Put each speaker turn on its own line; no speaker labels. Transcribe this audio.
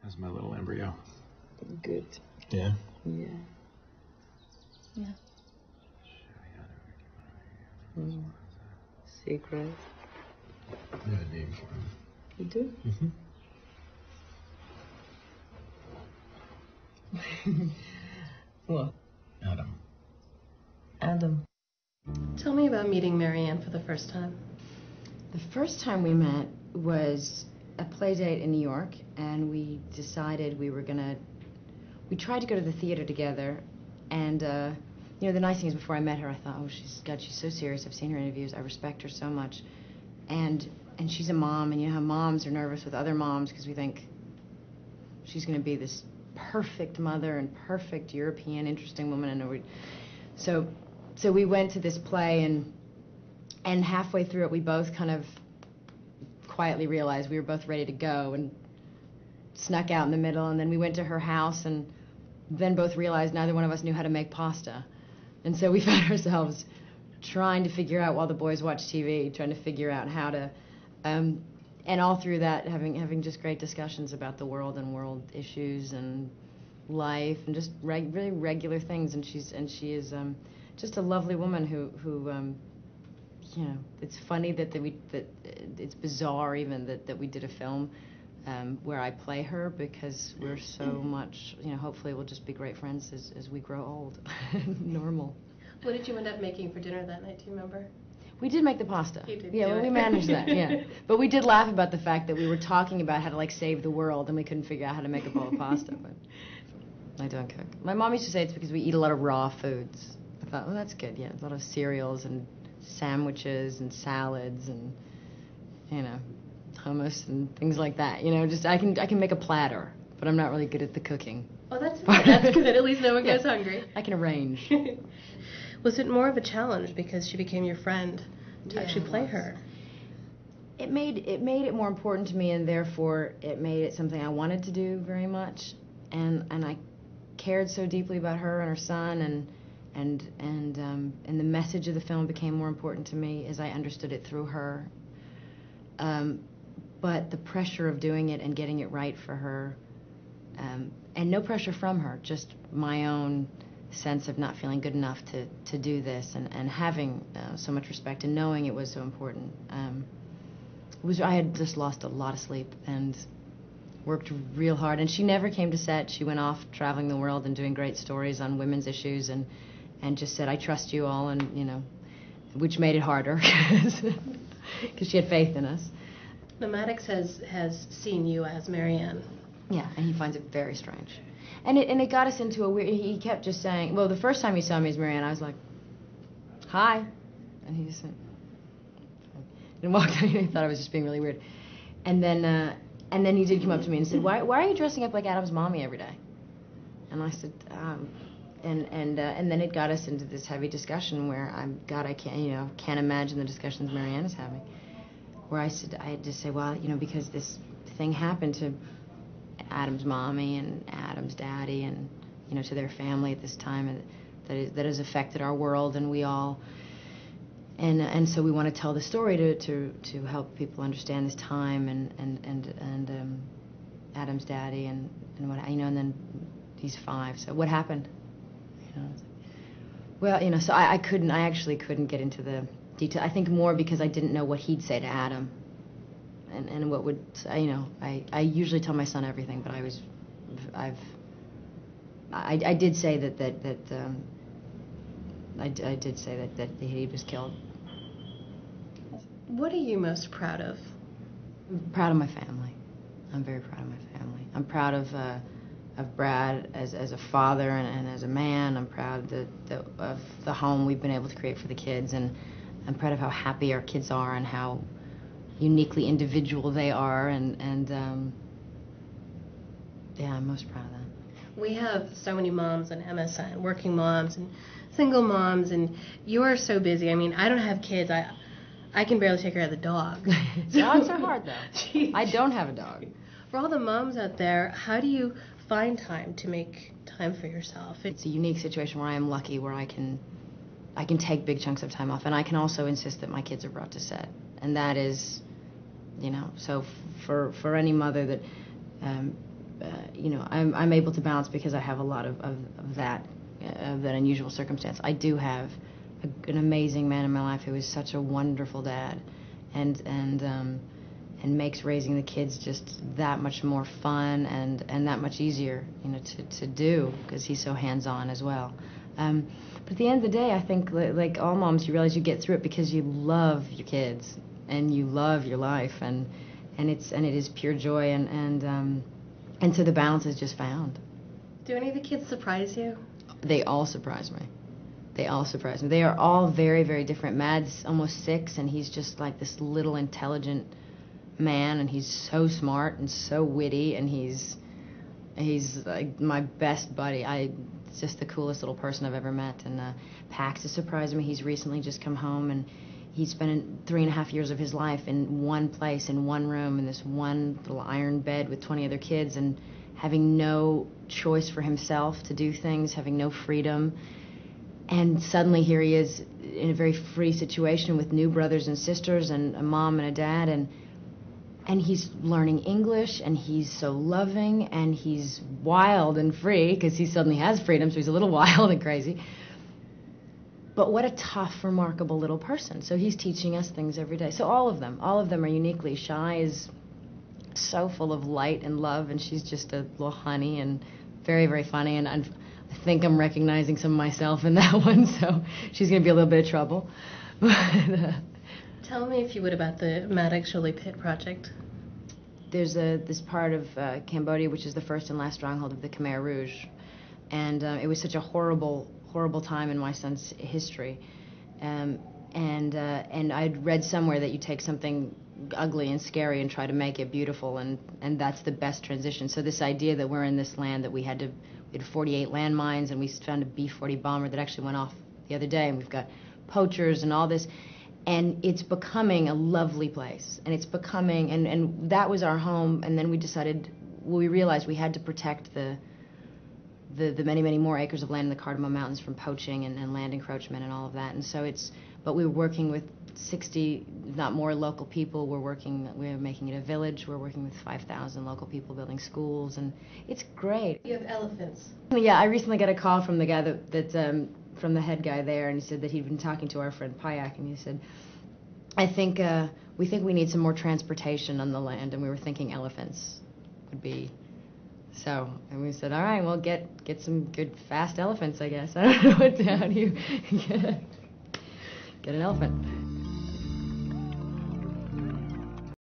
That's my little embryo.
Good.
Yeah?
Yeah. Yeah. Secret.
I have a name for him.
You do?
Mm-hmm.
What?
Adam.
Adam.
Tell me about meeting Marianne for the first time.
The first time we met was a play date in New York, and we decided we tried to go to the theater together, and you know, the nice thing is before I met her, I thought, oh, she's so serious. I've seen her interviews. I respect her so much. And she's a mom, and you know how moms are nervous with other moms because we think she's going to be this perfect mother and perfect European, interesting woman. And so we went to this play, and halfway through it, we both kind of quietly realized we were both ready to go and snuck out in the middle. And then we went to her house, and then both realized neither one of us knew how to make pasta. And so we found ourselves trying to figure out, while the boys watched TV, trying to figure out how to, and all through that, having just great discussions about the world and world issues and life and just really regular things. And she is just a lovely woman who you know, it's funny that it's bizarre even that we did a film where I play her, because we're so much, you know, hopefully we'll just be great friends as we grow old. Normal.
What did you end up making for dinner that night, do you remember?
We did make the pasta.
You did.
Yeah, well, we managed that, yeah. But we did laugh about the fact that we were talking about how to, like, save the world, and we couldn't figure out how to make a bowl of pasta. But I don't cook. My mom used to say it's because we eat a lot of raw foods. I thought, well, that's good, yeah. A lot of cereals and sandwiches and salads and, you know, hummus and things like that. You know, just I can make a platter, but I'm not really good at the cooking.
Oh, that's good. At least no one goes hungry.
I can arrange.
Was it more of a challenge because she became your friend to actually play her?
It made it more important to me, and therefore it made it something I wanted to do very much, and I cared so deeply about her and her son, and the message of the film became more important to me as I understood it through her. But the pressure of doing it and getting it right for her, and no pressure from her, just my own sense of not feeling good enough to do this, and having so much respect and knowing it was so important. I had just lost a lot of sleep and worked real hard, and she never came to set. She went off traveling the world and doing great stories on women's issues, and just said, I trust you all, and you know, which made it harder because she had faith in us.
Maddox has seen you as Marianne.
Yeah, and he finds it very strange. And it got us into a weird, he kept just saying, well, the first time he saw me as Marianne, I was like, hi. And he just went, and walked out, he thought I was just being really weird. And then he did come up to me and said, why are you dressing up like Adam's mommy every day? And I said, and then it got us into this heavy discussion where I can't imagine the discussions Marianne is having. Where I had to say, well, you know, because this thing happened to Adam's mommy and Adam's daddy, and you know, to their family at this time, and that has affected our world, and we all, and so we want to tell the story to help people understand this time, and Adam's daddy, and what, you know, and then he's 5. So what happened? You know, well, you know, so I actually couldn't get into the detail. I think more because I didn't know what he'd say to Adam, and what would, you know, I usually tell my son everything, but I did say I did say that he was killed.
What are you most proud of?
I'm proud of my family. I'm very proud of my family. I'm proud of Brad as a father and as a man. I'm proud of the home we've been able to create for the kids, and I'm proud of how happy our kids are and how uniquely individual they are, and yeah, I'm most proud of that.
We have so many moms on MSN, working moms and single moms, and you're so busy. I mean, I don't have kids. I can barely take care of the dog.
Dogs are hard, though. I don't have a dog.
For all the moms out there, how do you find time to make time for yourself?
It's a unique situation where I am lucky, where I can take big chunks of time off, and I can also insist that my kids are brought to set, and that is, you know, so for any mother that I'm able to balance because I have a lot of that unusual circumstance. I do have an amazing man in my life who is such a wonderful dad, and makes raising the kids just that much more fun and that much easier, to do, because he's so hands-on as well. But at the end of the day, I think like all moms, you realize you get through it because you love your kids and you love your life, and it is pure joy, and so the balance is just found.
Do any of the kids surprise you?
They all surprise me. They all surprise me. They are all very, very different. Mad's almost 6, and he's just like this little intelligent man, and he's so smart and so witty, and he's like my best buddy. It's just the coolest little person I've ever met. And Pax has surprised me. He's recently just come home, and he's spent 3.5 years of his life in one place, in one room, in this one little iron bed with 20 other kids, and having no choice for himself to do things, having no freedom. And suddenly here he is in a very free situation with new brothers and sisters and a mom and a dad, and he's learning English, and he's so loving, and he's wild and free because he suddenly has freedom, so he's a little wild and crazy. But what a tough, remarkable little person. So he's teaching us things every day. So all of them are uniquely. Shy is so full of light and love, and she's just a little honey and very, very funny, and I think I'm recognizing some of myself in that one, so she's going to be a little bit of trouble.
Tell me, if you would, about the Maddox Jolie Pit project.
There's this part of Cambodia, which is the first and last stronghold of the Khmer Rouge, and it was such a horrible time in my son's history, and I'd read somewhere that you take something ugly and scary and try to make it beautiful, and that's the best transition. So this idea that we're in this land that we had 48 landmines, and we found a B-40 bomber that actually went off the other day, and we've got poachers and all this, and it's becoming a lovely place, and it's becoming, and that was our home, and then we decided, we realized we had to protect the many, many more acres of land in the Cardamom Mountains from poaching and land encroachment and all of that. And so but we were working with 60, if not more, local people. We're making it a village. We're working with 5,000 local people building schools, and it's great.
You have elephants.
Yeah, I recently got a call from the guy from the head guy there, and he said that he'd been talking to our friend Payak, and he said, we think we need some more transportation on the land, and we were thinking elephants would be. So, and we said, all right, well, get some good fast elephants, I guess. I don't know how do you get an elephant.